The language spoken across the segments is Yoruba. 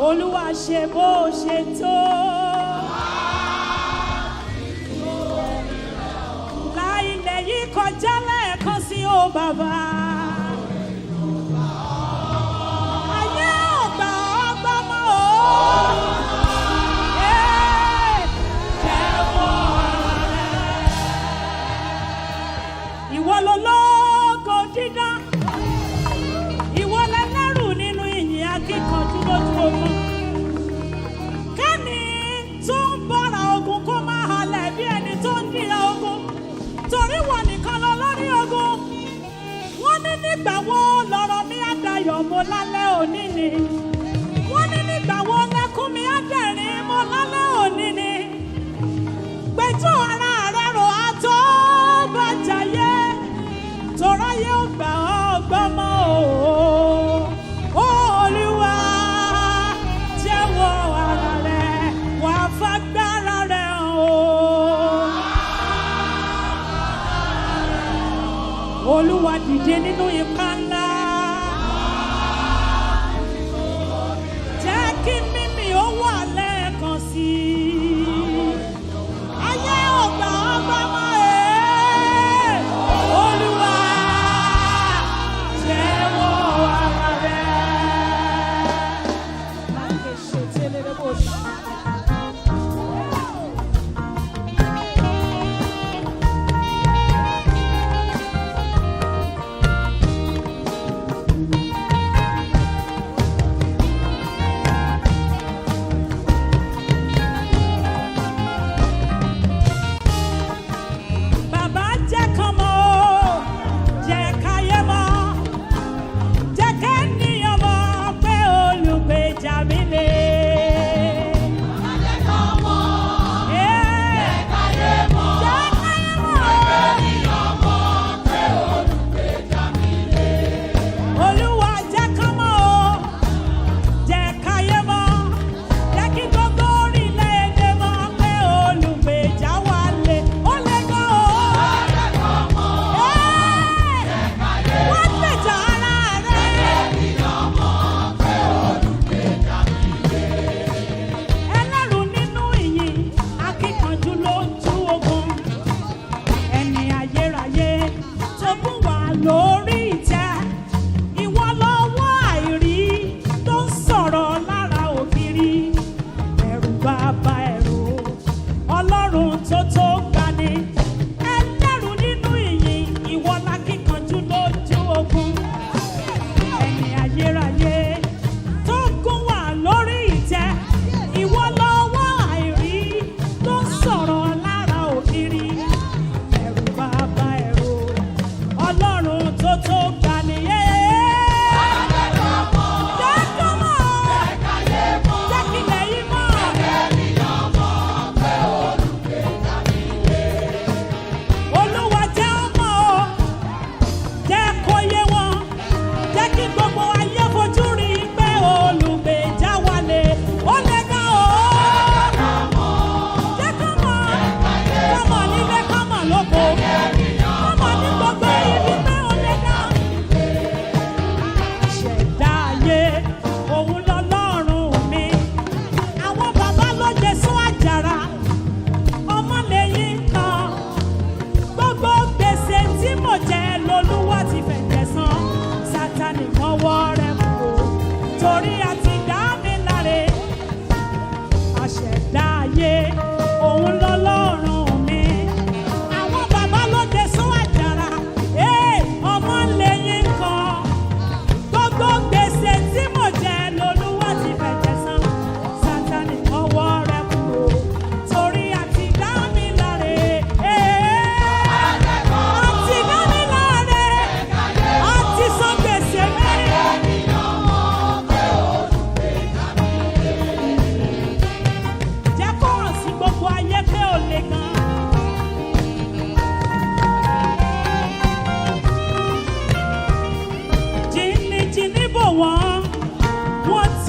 Olúwa ṣe bó ṣe tó. Láìlẹ̀ yìí kọjá lẹ́ẹ̀kan sí o bàbá. Ayé ò gbà ọ́ gbọ́mọ́ o. Jẹ́wọ́ rẹ̀. Ìwọ lológo dídá. Ìwọ lẹ́lẹ́rù nínú ìyìn akíkanjú lójú ogun. Kẹ́ni tó ń bọ́ra ogun kó máa halẹ̀ bí ẹni tó ń dìra ogun. Torí wọn nìkan lọ lórí ogun. Wọ́n ní nígbà wo lọ̀rọ̀ mi á dayọ̀ mo lálẹ́ òní ni. Wọ́n ní nígbà wo lẹ́kún mi á dẹ̀rín mo lálẹ́ òní ni. Gbẹ̀jọ́ ara rẹ̀ rò á tó bàjáyé. Toráyé ò gbà ọ́ gbọ́mọ́ o. Olúwa jẹ́wọ́ ara rẹ̀ wá fagbára rẹ̀ hàn o. Olúwa dìde nínú ipá ńlá. Jẹ́ kí mímì ó wà lẹ́ẹ̀kan sí i. Ayé ò gbà ọ́ gbọ́mọ́ ẹ̀. Olúwa jẹ́wọ́ ara rẹ̀.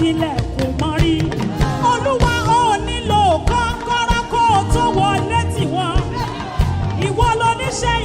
tilẹ̀kùn mọ́rí. Olúwa ò nílò kọ́kọ́rọ́ kó tó wọlé tiwọn. Ìwọ ló níṣẹ́